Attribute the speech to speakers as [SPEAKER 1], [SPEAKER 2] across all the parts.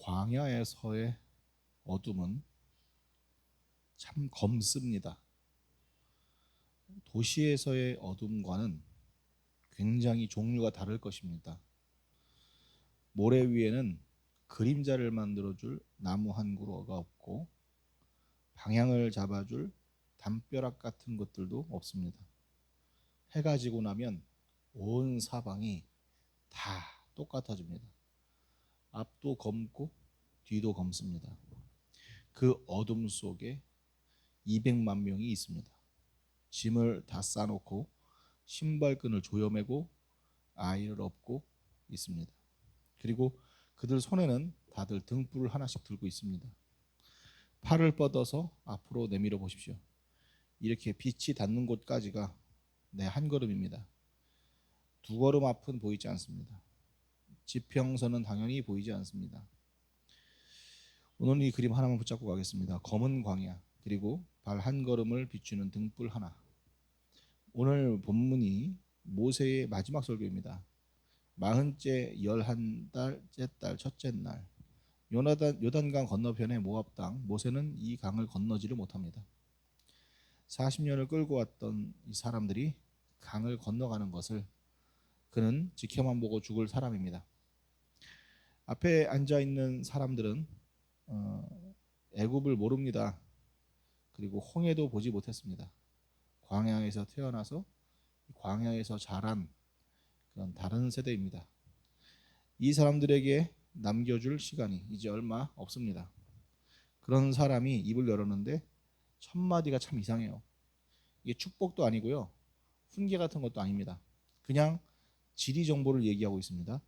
[SPEAKER 1] 광야에서의 어둠은 참 검습니다. 도시에서의 어둠과는 굉장히 종류가 다를 것입니다. 모래 위에는 그림자를 만들어줄 나무 한 그루가 없고 방향을 잡아줄 담벼락 같은 것들도 없습니다. 해가 지고 나면 온 사방이 다 똑같아집니다. 앞도 검고 뒤도 검습니다. 그 어둠 속에 200만 명이 있습니다. 짐을 다 싸놓고 신발끈을 조여매고 아이를 업고 있습니다. 그리고 그들 손에는 다들 등불을 하나씩 들고 있습니다. 팔을 뻗어서 앞으로 내밀어 보십시오. 이렇게 빛이 닿는 곳까지가 내 한 걸음입니다. 두 걸음 앞은 보이지 않습니다. 지평선은 당연히 보이지 않습니다. 오늘 이 그림 하나만 붙잡고 가겠습니다. 검은 광야 그리고 발 한 걸음을 비추는 등불 하나. 오늘 본문이 모세의 마지막 설교입니다. 40째 11달째 달 첫째 날 요단강 건너편의 모압 땅 모세는 이 강을 건너지를 못합니다. 40년을 끌고 왔던 이 사람들이 강을 건너가는 것을 그는 지켜만 보고 죽을 사람입니다. 앞에 앉아 있는 사람들은 애굽을 모릅니다. 그리고 홍해도 보지 못했습니다. 광야에서 태어나서 광야에서 자란 그런 다른 세대입니다. 이 사람들에게 남겨줄 시간이 이제 얼마 없습니다. 그런 사람이 입을 열었는데 첫 마디가 참 이상해요. 이게 축복도 아니고요, 훈계 같은 것도 아닙니다. 그냥 지리 정보를 얘기하고 있습니다.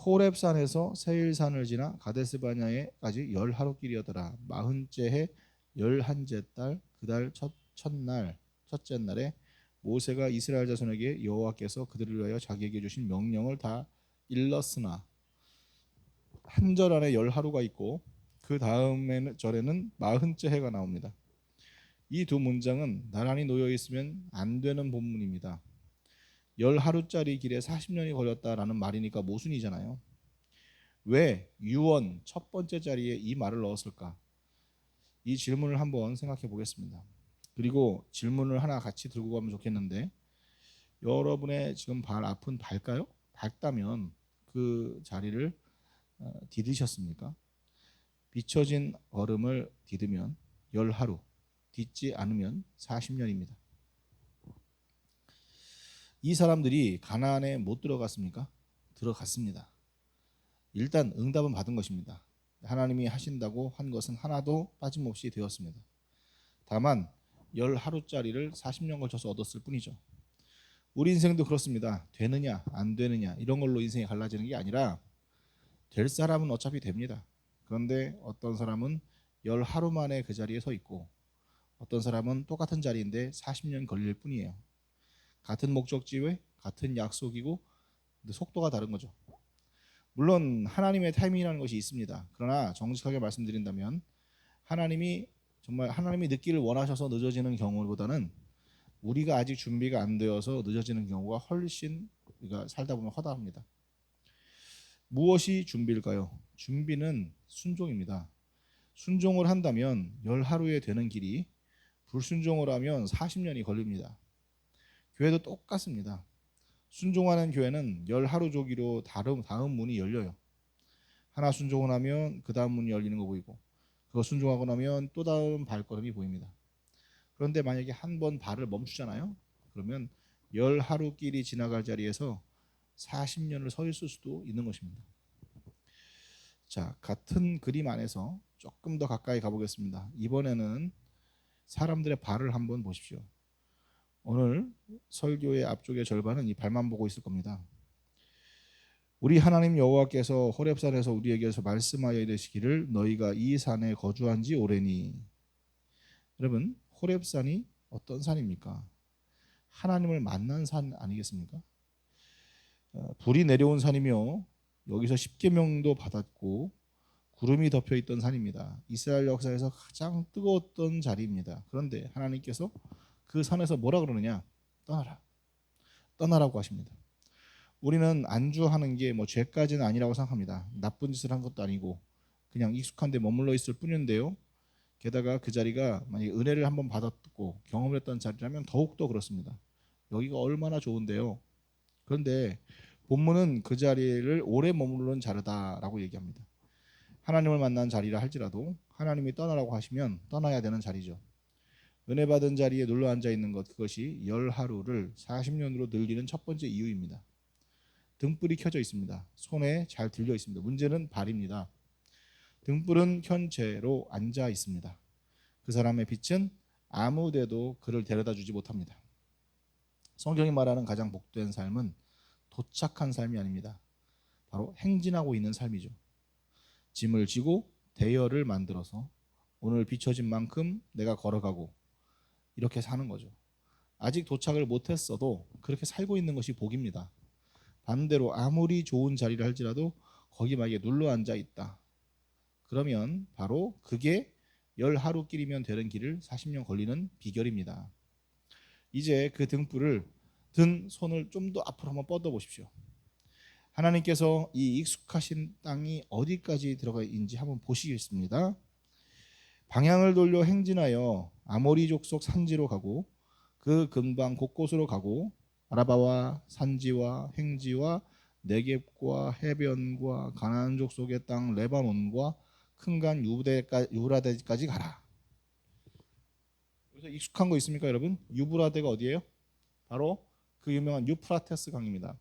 [SPEAKER 1] 호렙산에서 세일산을 지나 가데스바냐에까지 10하루길이었더라. 40째 해 11째 달 그 달 첫째 날에 모세가 이스라엘 자손에게 여호와께서 그들을 위하여 자기에게 주신 명령을 다 일렀으나 한 절 안에 10하루가 있고 그 다음 절에는 40째 해가 나옵니다. 이 두 문장은 나란히 놓여 있으면 안 되는 본문입니다. 10하루짜리 길에 40년이 걸렸다라는 말이니까 모순이잖아요. 왜 유언 첫 번째 자리에 이 말을 넣었을까? 이 질문을 한번 생각해 보겠습니다. 그리고 질문을 하나 같이 들고 가면 좋겠는데, 여러분의 지금 발 앞은 밝까요? 밝다면 그 자리를 디디셨습니까? 비춰진 얼음을 디디면 10하루, 딛지 않으면 40년입니다. 이 사람들이 가나안에 못 들어갔습니까? 들어갔습니다. 일단 응답은 받은 것입니다. 하나님이 하신다고 한 것은 하나도 빠짐없이 되었습니다. 다만 10하루짜리를 40년 걸쳐서 얻었을 뿐이죠. 우리 인생도 그렇습니다. 되느냐 안 되느냐 이런 걸로 인생이 갈라지는 게 아니라 될 사람은 어차피 됩니다. 그런데 어떤 사람은 10하루 만에 그 자리에 서 있고 어떤 사람은 똑같은 자리인데 40년 걸릴 뿐이에요. 같은 목적지에 같은 약속이고 속도가 다른 거죠. 물론 하나님의 타이밍이라는 것이 있습니다. 그러나 정직하게 말씀드린다면 하나님이 정말 하나님이 늦기를 원하셔서 늦어지는 경우보다는 우리가 아직 준비가 안 되어서 늦어지는 경우가 훨씬 우리가 살다 보면 허다합니다. 무엇이 준비일까요? 준비는 순종입니다. 순종을 한다면 10하루에 되는 길이 불순종을 하면 40년이 걸립니다. 교회도 똑같습니다. 순종하는 교회는 10하루 조기로 다음 문이 열려요. 하나 순종을 하면 그 다음 문이 열리는 거 보이고 그거 순종하고 나면 또 다음 발걸음이 보입니다. 그런데 만약에 한 번 발을 멈추잖아요. 그러면 10하루 길이 지나갈 자리에서 40년을 서 있을 수도 있는 것입니다. 자, 같은 그림 안에서 조금 더 가까이 가보겠습니다. 이번에는 사람들의 발을 한번 보십시오. 오늘 설교의 앞쪽의 절반은 이 발만 보고 있을 겁니다. 우리 하나님 여호와께서 호렙산에서 우리에게서 말씀하여 이르시기를 너희가 이 산에 거주한 지 오래니. 여러분, 호렙산이 어떤 산입니까? 하나님을 만난 산 아니겠습니까? 불이 내려온 산이며 여기서 십계명도 받았고 구름이 덮여 있던 산입니다. 이스라엘 역사에서 가장 뜨거웠던 자리입니다. 그런데 하나님께서 그 산에서 뭐라 그러느냐? 떠나라. 떠나라고 하십니다. 우리는 안주하는 게 뭐 죄까지는 아니라고 생각합니다. 나쁜 짓을 한 것도 아니고 그냥 익숙한 데 머물러 있을 뿐인데요. 게다가 그 자리가 만약에 은혜를 한번 받았고 경험을 했던 자리라면 더욱더 그렇습니다. 여기가 얼마나 좋은데요. 그런데 본문은 그 자리를 오래 머무르는 자리다라고 얘기합니다. 하나님을 만난 자리라 할지라도 하나님이 떠나라고 하시면 떠나야 되는 자리죠. 은혜 받은 자리에 눌러 앉아 있는 것, 그것이 열 하루를 40년으로 늘리는 첫 번째 이유입니다. 등불이 켜져 있습니다. 손에 잘 들려 있습니다. 문제는 발입니다. 등불은 켠 채로 앉아 있습니다. 그 사람의 빛은 아무데도 그를 데려다 주지 못합니다. 성경이 말하는 가장 복된 삶은 도착한 삶이 아닙니다. 바로 행진하고 있는 삶이죠. 짐을 지고 대열을 만들어서 오늘 비춰진 만큼 내가 걸어가고 이렇게 사는 거죠. 아직 도착을 못했어도 그렇게 살고 있는 것이 복입니다. 반대로 아무리 좋은 자리를 할지라도 거기 만약에 눌러 앉아 있다. 그러면 바로 그게 열 하루길이면 되는 길을 40년 걸리는 비결입니다. 이제 그 등불을 든 손을 좀 더 앞으로 한번 뻗어 보십시오. 하나님께서 이 익숙하신 땅이 어디까지 들어가 있는지 한번 보시겠습니다. 방향을 돌려 행진하여 아모리 족속 산지로 가고 그 근방 곳곳으로 가고 아라바와 산지와 행지와 네겝과 해변과 가나안 족속의 땅 레바논과 큰강 유브라데까지 가라. 여기서 익숙한 거 있습니까, 여러분? 유브라데가 어디예요? 바로 그 유명한 유프라테스 강입니다.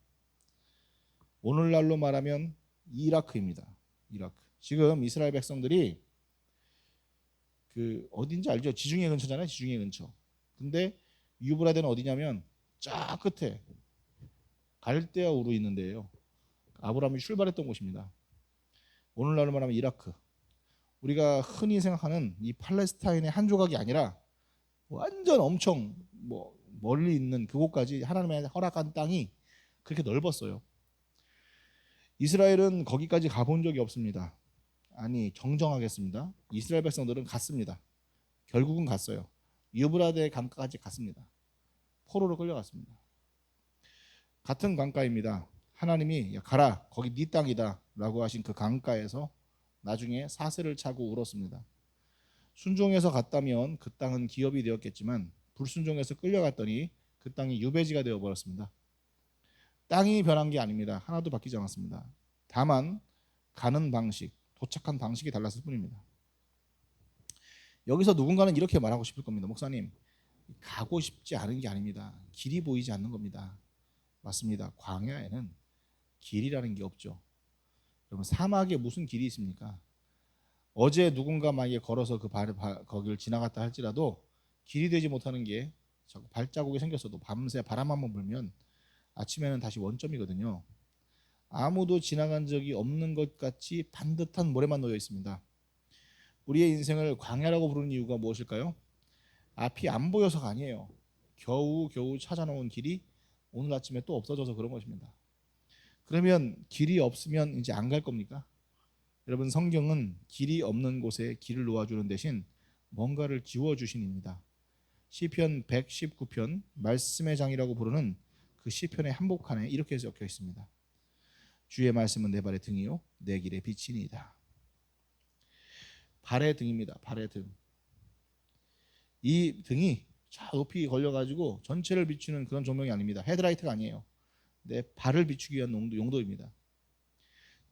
[SPEAKER 1] 오늘날로 말하면 이라크입니다. 이라크. 지금 이스라엘 백성들이 그 어딘지 알죠? 지중해 근처잖아요. 지중해 근처. 근데 유브라데는 어디냐면 쫙 끝에 갈대아 우르 있는 데예요. 아브라함이 출발했던 곳입니다. 오늘날로 말하면 이라크. 우리가 흔히 생각하는 이 팔레스타인의 한 조각이 아니라 완전 엄청 뭐 멀리 있는 그곳까지 하나님의 허락한 땅이 그렇게 넓었어요. 이스라엘은 거기까지 가본 적이 없습니다. 아니, 정정하겠습니다. 이스라엘 백성들은 갔습니다. 결국은 갔어요. 유브라데 강가까지 갔습니다. 포로로 끌려갔습니다. 같은 강가입니다. 하나님이 야, 가라, 거기 네 땅이다 라고 하신 그 강가에서 나중에 사슬을 차고 울었습니다. 순종해서 갔다면 그 땅은 기업이 되었겠지만 불순종해서 끌려갔더니 그 땅이 유배지가 되어버렸습니다. 땅이 변한 게 아닙니다. 하나도 바뀌지 않았습니다. 다만 가는 방식, 도착한 방식이 달랐을 뿐입니다. 여기서 누군가는 이렇게 말하고 싶을 겁니다. 목사님, 가고 싶지 않은 게 아닙니다. 길이 보이지 않는 겁니다. 맞습니다. 광야에는 길이라는 게 없죠. 여러분, 사막에 무슨 길이 있습니까? 어제 누군가 만약에 걸어서 거기를 지나갔다 할지라도 길이 되지 못하는 게 자꾸 발자국이 생겼어도 밤새 바람 한번 불면 아침에는 다시 원점이거든요. 아무도 지나간 적이 없는 것 같이 반듯한 모래만 놓여 있습니다. 우리의 인생을 광야라고 부르는 이유가 무엇일까요? 앞이 안 보여서가 아니에요. 겨우 찾아놓은 길이 오늘 아침에 또 없어져서 그런 것입니다. 그러면 길이 없으면 이제 안 갈 겁니까? 여러분, 성경은 길이 없는 곳에 길을 놓아주는 대신 뭔가를 지워주신입니다. 시편 119편 말씀의 장이라고 부르는 그 시편의 한복판에 이렇게 적혀 있습니다. 주의 말씀은 내 발의 등이요 내 길의 빛이니이다. 발의 등입니다. 발의 등. 이 등이 저 높이 걸려가지고 전체를 비추는 그런 조명이 아닙니다. 헤드라이트가 아니에요. 내 발을 비추기 위한 용도입니다.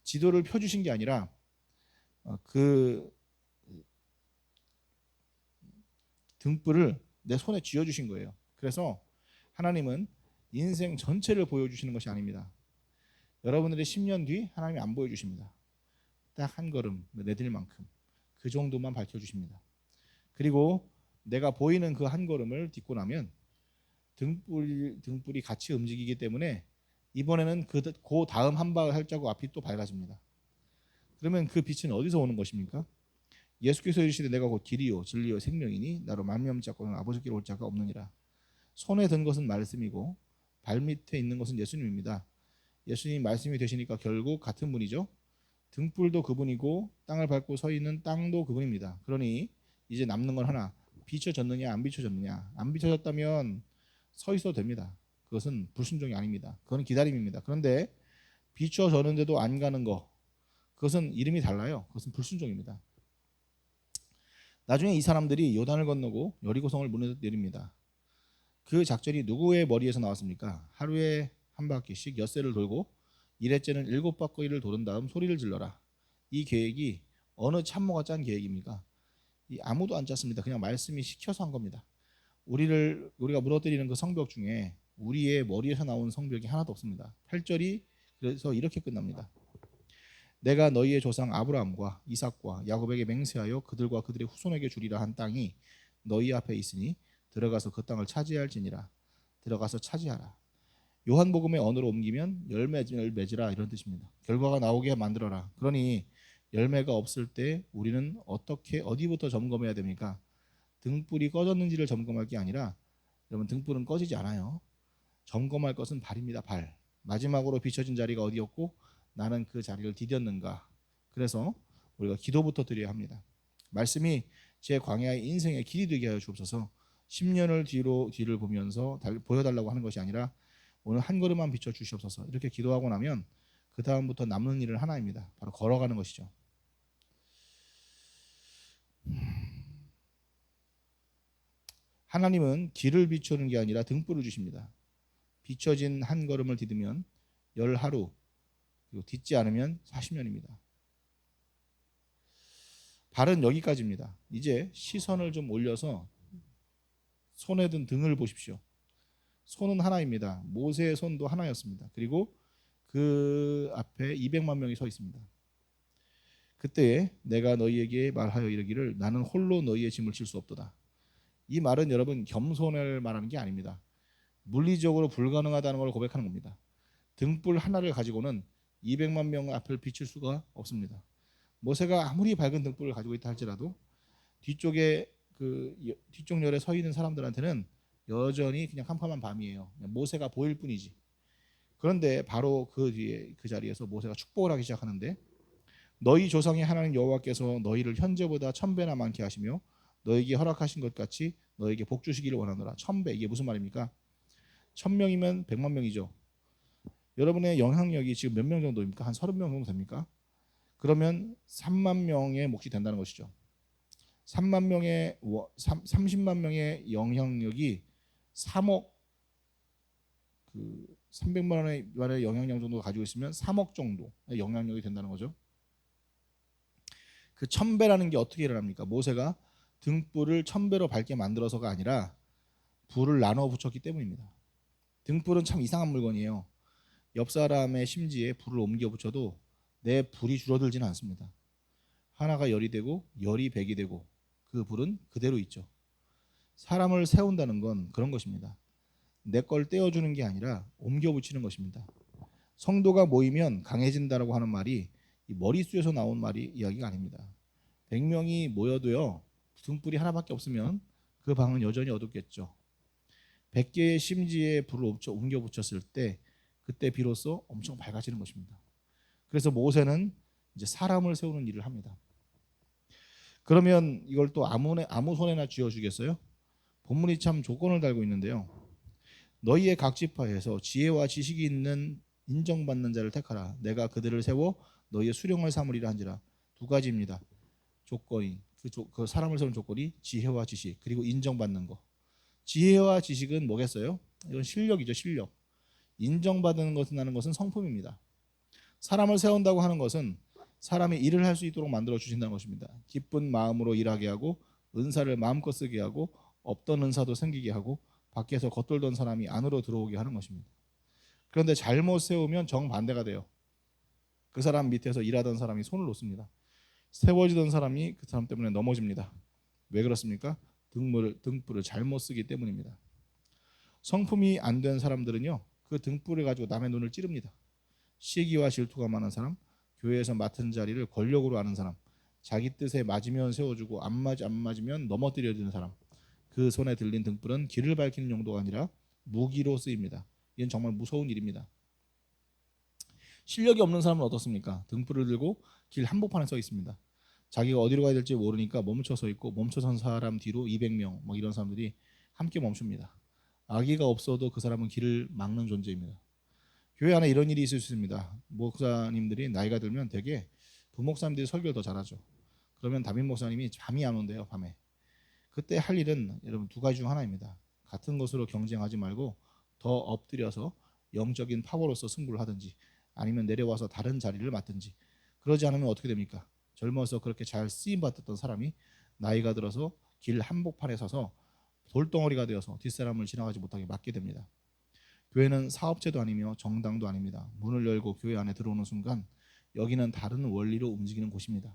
[SPEAKER 1] 지도를 펴주신 게 아니라 그 등불을 내 손에 쥐어주신 거예요. 그래서 하나님은 인생 전체를 보여주시는 것이 아닙니다. 여러분들의 10년 뒤 하나님이 안 보여주십니다. 딱 한 걸음 내딜 만큼 그 정도만 밝혀주십니다. 그리고 내가 보이는 그 한 걸음을 딛고 나면 등불이 같이 움직이기 때문에 이번에는 그 다음 한 발자국 앞이 또 밝아집니다. 그러면 그 빛은 어디서 오는 것입니까? 예수께서 이르시되 내가 곧 길이요 진리요 생명이니 나로 말미암지 않고는 아버지께로 올 자가 없느니라. 손에 든 것은 말씀이고 발밑에 있는 것은 예수님입니다. 예수님 말씀이 되시니까 결국 같은 분이죠. 등불도 그분이고 땅을 밟고 서 있는 땅도 그분입니다. 그러니 이제 남는 건 하나, 비춰졌느냐 안 비춰졌느냐. 안 비춰졌다면 서 있어도 됩니다. 그것은 불순종이 아닙니다. 그건 기다림입니다. 그런데 비춰졌는데도 안 가는 거, 그것은 이름이 달라요. 그것은 불순종입니다. 나중에 이 사람들이 요단을 건너고 여리고성을 문에 내립니다. 그 작전이 누구의 머리에서 나왔습니까? 하루에 한 바퀴씩 엿새를 돌고 일회째는 7바퀴를 도는 다음 소리를 질러라. 이 계획이 어느 참모가 짠 계획입니까? 아무도 안 짰습니다. 그냥 말씀이 시켜서 한 겁니다. 우리가 무너뜨리는 그 성벽 중에 우리의 머리에서 나온 성벽이 하나도 없습니다. 8절이 그래서 이렇게 끝납니다. 내가 너희의 조상 아브라함과 이삭과 야곱에게 맹세하여 그들과 그들의 후손에게 주리라 한 땅이 너희 앞에 있으니 들어가서 그 땅을 차지할지니라. 들어가서 차지하라. 요한복음의 언어로 옮기면 열매를 맺으라 이런 뜻입니다. 결과가 나오게 만들어라. 그러니 열매가 없을 때 우리는 어디부터 점검해야 됩니까? 등불이 꺼졌는지를 점검할 게 아니라, 여러분, 등불은 꺼지지 않아요. 점검할 것은 발입니다. 발. 마지막으로 비춰진 자리가 어디였고 나는 그 자리를 디뎠는가. 그래서 우리가 기도부터 드려야 합니다. 말씀이 제 광야의 인생의 길이 되게 하여 주옵소서. 10년을 뒤를 보면서 보여달라고 하는 것이 아니라 오늘 한 걸음만 비춰 주시옵소서. 이렇게 기도하고 나면 그 다음부터 남는 일은 하나입니다. 바로 걸어가는 것이죠. 하나님은 길을 비추는 게 아니라 등불을 주십니다. 비춰진 한 걸음을 디디면 10하루, 그리고 딛지 않으면 40년입니다. 발은 여기까지입니다. 이제 시선을 좀 올려서 손에 든 등을 보십시오. 손은 하나입니다. 모세의 손도 하나였습니다. 그리고 그 앞에 200만 명이 서 있습니다. 그때 내가 너희에게 말하여 이르기를 나는 홀로 너희의 짐을 질 수 없도다. 이 말은 여러분 겸손을 말하는 게 아닙니다. 물리적으로 불가능하다는 걸 고백하는 겁니다. 등불 하나를 가지고는 200만 명 앞을 비출 수가 없습니다. 모세가 아무리 밝은 등불을 가지고 있다 할지라도 뒤쪽 열에 서 있는 사람들한테는 여전히 그냥 캄캄한 밤이에요. 모세가 보일 뿐이지. 그런데 바로 그 뒤에 그 자리에서 모세가 축복을 하기 시작하는데, 너희 조상의 하나님 여호와께서 너희를 현재보다 1000배나 많게 하시며 너에게 허락하신 것 같이 너에게 복 주시기를 원하노라. 1000배, 이게 무슨 말입니까? 1000명이면 100만 명이죠. 여러분의 영향력이 지금 몇 명 정도입니까? 한 30명 정도 됩니까? 그러면 3만 명의 몫이 된다는 것이죠. 30만 명의 영향력이 3억 300만 원의 영향력 정도 가지고 있으면 3억 정도의 영향력이 된다는 거죠. 그 1000배라는 게 어떻게 일어납니까? 모세가 등불을 1000배로 밝게 만들어서가 아니라 불을 나눠 붙였기 때문입니다. 등불은 참 이상한 물건이에요. 옆 사람의 심지에 불을 옮겨 붙여도 내 불이 줄어들지는 않습니다. 하나가 열이 되고 열이 백이 되고 그 불은 그대로 있죠. 사람을 세운다는 건 그런 것입니다. 내 걸 떼어주는 게 아니라 옮겨 붙이는 것입니다. 성도가 모이면 강해진다라고 하는 말이 이 머릿수에서 나온 이야기가 아닙니다. 100명이 모여도요, 등불이 하나밖에 없으면 그 방은 여전히 어둡겠죠. 100개의 심지에 불을 옮겨 붙였을 때 그때 비로소 엄청 밝아지는 것입니다. 그래서 모세는 이제 사람을 세우는 일을 합니다. 그러면 이걸 또 아무 손에나 쥐어주겠어요? 본문이 참 조건을 달고 있는데요. 너희의 각 지파에서 지혜와 지식이 있는 인정받는 자를 택하라. 내가 그들을 세워 너희의 수령을 삼으리라 한지라. 두 가지입니다. 조건이 그 사람을 세우는 조건이 지혜와 지식, 그리고 인정받는 거. 지혜와 지식은 뭐겠어요? 이건 실력이죠, 실력. 인정받는 것은 성품입니다. 사람을 세운다고 하는 것은 사람이 일을 할 수 있도록 만들어 주신다는 것입니다. 기쁜 마음으로 일하게 하고 은사를 마음껏 쓰게 하고 없던 은사도 생기게 하고 밖에서 겉돌던 사람이 안으로 들어오게 하는 것입니다. 그런데 잘못 세우면 정반대가 돼요. 그 사람 밑에서 일하던 사람이 손을 놓습니다. 세워지던 사람이 그 사람 때문에 넘어집니다. 왜 그렇습니까? 등불을 잘못 쓰기 때문입니다. 성품이 안 된 사람들은요, 그 등불을 가지고 남의 눈을 찌릅니다. 시기와 질투가 많은 사람, 교회에서 맡은 자리를 권력으로 아는 사람, 자기 뜻에 맞으면 세워주고 안 맞으면 넘어뜨려주는 사람, 그 손에 들린 등불은 길을 밝히는 용도가 아니라 무기로 쓰입니다. 이건 정말 무서운 일입니다. 실력이 없는 사람은 어떻습니까? 등불을 들고 길 한복판에 서 있습니다. 자기가 어디로 가야 될지 모르니까 멈춰 서 있고, 멈춰선 사람 뒤로 200명 이런 사람들이 함께 멈춥니다. 아기가 없어도 그 사람은 길을 막는 존재입니다. 교회 안에 이런 일이 있을 수 있습니다. 목사님들이 나이가 들면 되게 부목사님들이 설교를 더 잘하죠. 그러면 담임 목사님이 잠이 안 온대요, 밤에. 그때 할 일은 여러분 두 가지 중 하나입니다. 같은 것으로 경쟁하지 말고 더 엎드려서 영적인 파워로서 승부를 하든지 아니면 내려와서 다른 자리를 맡든지. 그러지 않으면 어떻게 됩니까? 젊어서 그렇게 잘 쓰임 받았던 사람이 나이가 들어서 길 한복판에 서서 돌덩어리가 되어서 뒷사람을 지나가지 못하게 막게 됩니다. 교회는 사업체도 아니며 정당도 아닙니다. 문을 열고 교회 안에 들어오는 순간 여기는 다른 원리로 움직이는 곳입니다.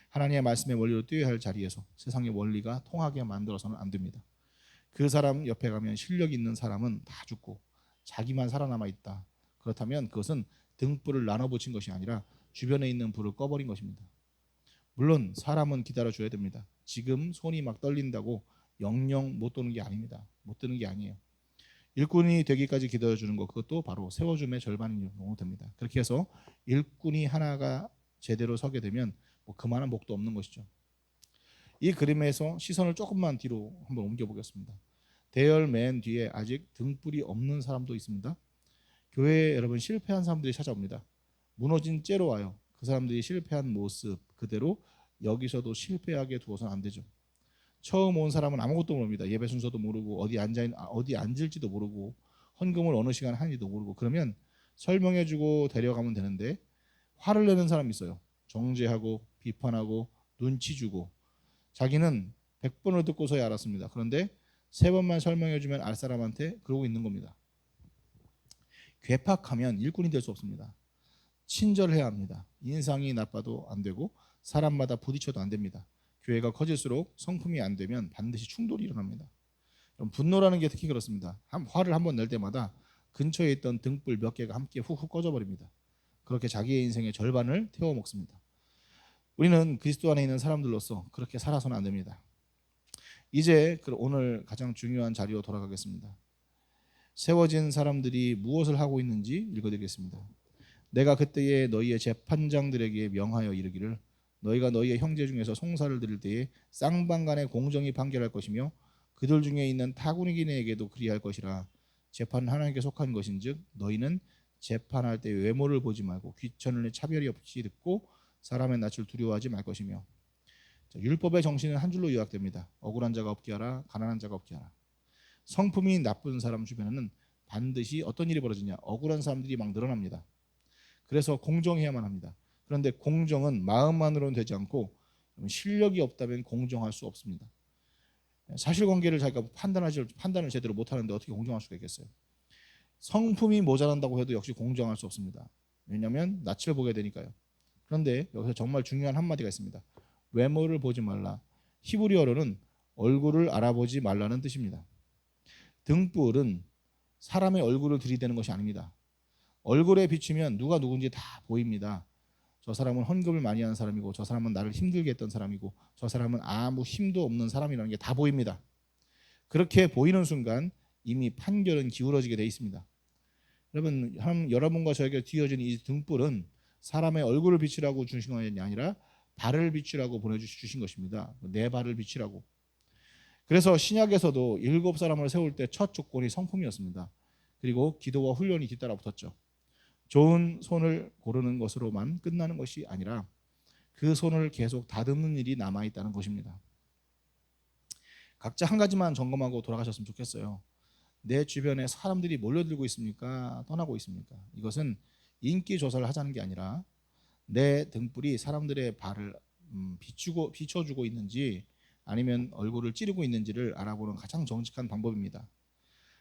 [SPEAKER 1] 하나님의 말씀의 원리로 뛰어야 할 자리에서 세상의 원리가 통하게 만들어서는 안 됩니다. 그 사람 옆에 가면 실력 있는 사람은 다 죽고 자기만 살아남아 있다. 그렇다면 그것은 등불을 나눠 붙인 것이 아니라 주변에 있는 불을 꺼버린 것입니다. 물론 사람은 기다려줘야 됩니다. 지금 손이 막 떨린다고 영영 못 도는 게 아닙니다. 못 드는 게 아니에요. 일꾼이 되기까지 기다려주는 것, 그것도 바로 세워줌의 절반이 정도 됩니다. 그렇게 해서 일꾼이 하나가 제대로 서게 되면 뭐 그만한 목도 없는 것이죠. 이 그림에서 시선을 조금만 뒤로 한번 옮겨보겠습니다. 대열 맨 뒤에 아직 등불이 없는 사람도 있습니다. 교회에 여러분 실패한 사람들이 찾아옵니다. 무너진 째로 와요. 그 사람들이 실패한 모습 그대로 여기서도 실패하게 두어서는 안 되죠. 처음 온 사람은 아무것도 모릅니다. 예배 순서도 모르고 어디 앉을지도 모르고 헌금을 어느 시간 하는지도 모르고. 그러면 설명해주고 데려가면 되는데 화를 내는 사람이 있어요. 정죄하고 비판하고 눈치 주고. 자기는 100번을 듣고서야 알았습니다. 그런데 3번만 설명해주면 알 사람한테 그러고 있는 겁니다. 괴팍하면 일꾼이 될 수 없습니다. 친절해야 합니다. 인상이 나빠도 안 되고 사람마다 부딪혀도 안 됩니다. 교회가 커질수록 성품이 안 되면 반드시 충돌이 일어납니다. 분노라는 게 특히 그렇습니다. 화를 한번 낼 때마다 근처에 있던 등불 몇 개가 함께 훅훅 꺼져버립니다. 그렇게 자기의 인생의 절반을 태워 먹습니다. 우리는 그리스도 안에 있는 사람들로서 그렇게 살아서는 안 됩니다. 이제 오늘 가장 중요한 자리로 돌아가겠습니다. 세워진 사람들이 무엇을 하고 있는지 읽어드리겠습니다. 내가 그때에 너희의 재판장들에게 명하여 이르기를 너희가 너희의 형제 중에서 송사를 드릴 때에 쌍방간에 공정히 판결할 것이며 그들 중에 있는 타국인에게도 그리할 것이라. 재판은 하나님께 속한 것인즉 너희는 재판할 때 외모를 보지 말고 귀천을 차별이 없이 듣고 사람의 낯을 두려워하지 말 것이며. 율법의 정신은 한 줄로 요약됩니다. 억울한 자가 없게 하라, 가난한 자가 없게 하라. 성품이 나쁜 사람 주변에는 반드시 어떤 일이 벌어지냐, 억울한 사람들이 막 늘어납니다. 그래서 공정해야만 합니다. 그런데 공정은 마음만으로는 되지 않고 실력이 없다면 공정할 수 없습니다. 사실관계를 자기가 판단을 제대로 못하는데 어떻게 공정할 수가 있겠어요? 성품이 모자란다고 해도 역시 공정할 수 없습니다. 왜냐하면 낯을 보게 되니까요. 그런데 여기서 정말 중요한 한마디가 있습니다. 외모를 보지 말라. 히브리어로는 얼굴을 알아보지 말라는 뜻입니다. 등불은 사람의 얼굴을 들이대는 것이 아닙니다. 얼굴에 비추면 누가 누군지 다 보입니다. 저 사람은 헌금을 많이 하는 사람이고 저 사람은 나를 힘들게 했던 사람이고 저 사람은 아무 힘도 없는 사람이라는 게 다 보입니다. 그렇게 보이는 순간 이미 판결은 기울어지게 돼 있습니다. 여러분과 저에게 뒤어진 이 등불은 사람의 얼굴을 비추라고 주신 것이 아니라 발을 비추라고 보내주신 것입니다. 내 발을 비추라고. 그래서 신약에서도 7사람을 세울 때 첫 조건이 성품이었습니다. 그리고 기도와 훈련이 뒤따라 붙었죠. 좋은 손을 고르는 것으로만 끝나는 것이 아니라 그 손을 계속 다듬는 일이 남아있다는 것입니다. 각자 한 가지만 점검하고 돌아가셨으면 좋겠어요. 내 주변에 사람들이 몰려들고 있습니까? 떠나고 있습니까? 이것은 인기 조사를 하자는 게 아니라 내 등불이 사람들의 발을 비춰주고 있는지 아니면 얼굴을 찌르고 있는지를 알아보는 가장 정직한 방법입니다.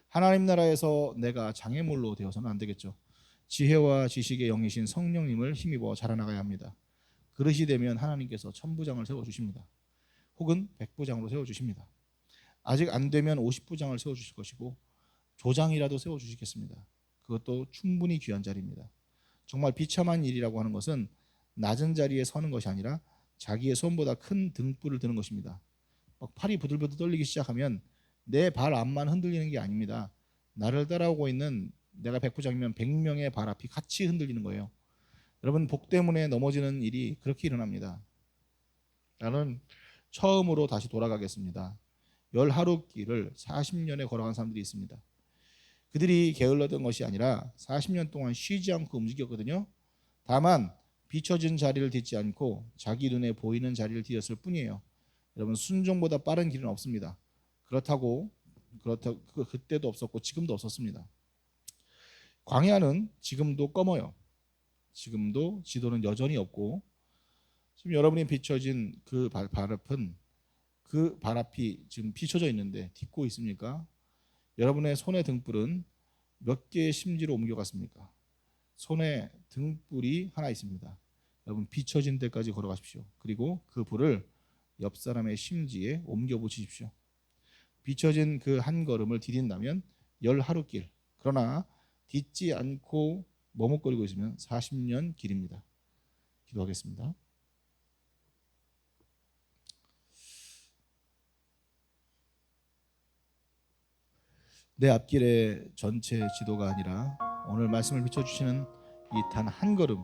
[SPEAKER 1] 하나님 나라에서 내가 장애물로 되어서는 안 되겠죠. 지혜와 지식의 영이신 성령님을 힘입어 자라나가야 합니다. 그릇이 되면 하나님께서 1000부장을 세워주십니다. 혹은 100부장으로 세워주십니다. 아직 안 되면 50부장을 세워주실 것이고 조장이라도 세워주시겠습니다. 그것도 충분히 귀한 자리입니다. 정말 비참한 일이라고 하는 것은 낮은 자리에 서는 것이 아니라 자기의 손보다 큰 등불을 드는 것입니다. 막 팔이 부들부들 떨리기 시작하면 내 발 앞만 흔들리는 게 아닙니다. 나를 따라오고 있는 내가 100부장이면 100명의 발 앞이 같이 흔들리는 거예요. 여러분 복 때문에 넘어지는 일이 그렇게 일어납니다. 나는 처음으로 다시 돌아가겠습니다. 열 하루 길을 40년에 걸어간 사람들이 있습니다. 그들이 게을렀던 것이 아니라 40년 동안 쉬지 않고 움직였거든요. 다만 비춰진 자리를 딛지 않고 자기 눈에 보이는 자리를 딛었을 뿐이에요. 여러분, 순종보다 빠른 길은 없습니다. 그렇다고 그때도 없었고 지금도 없었습니다. 광야는 지금도 검어요. 지금도 지도는 여전히 없고, 지금 여러분이 비춰진 그 발앞은, 그 발앞이 지금 비춰져 있는데 딛고 있습니까? 여러분의 손의 등불은 몇 개의 심지로 옮겨갔습니까? 손에 등불이 하나 있습니다. 여러분, 비춰진 데까지 걸어가십시오. 그리고 그 불을 옆 사람의 심지에 옮겨 붙이십시오. 비춰진 그 한 걸음을 디딘다면 열 하루 길, 그러나 딛지 않고 머뭇거리고 있으면 40년 길입니다. 기도하겠습니다. 내 앞길의 전체 지도가 아니라 오늘 말씀을 비춰주시는 이 단 한 걸음,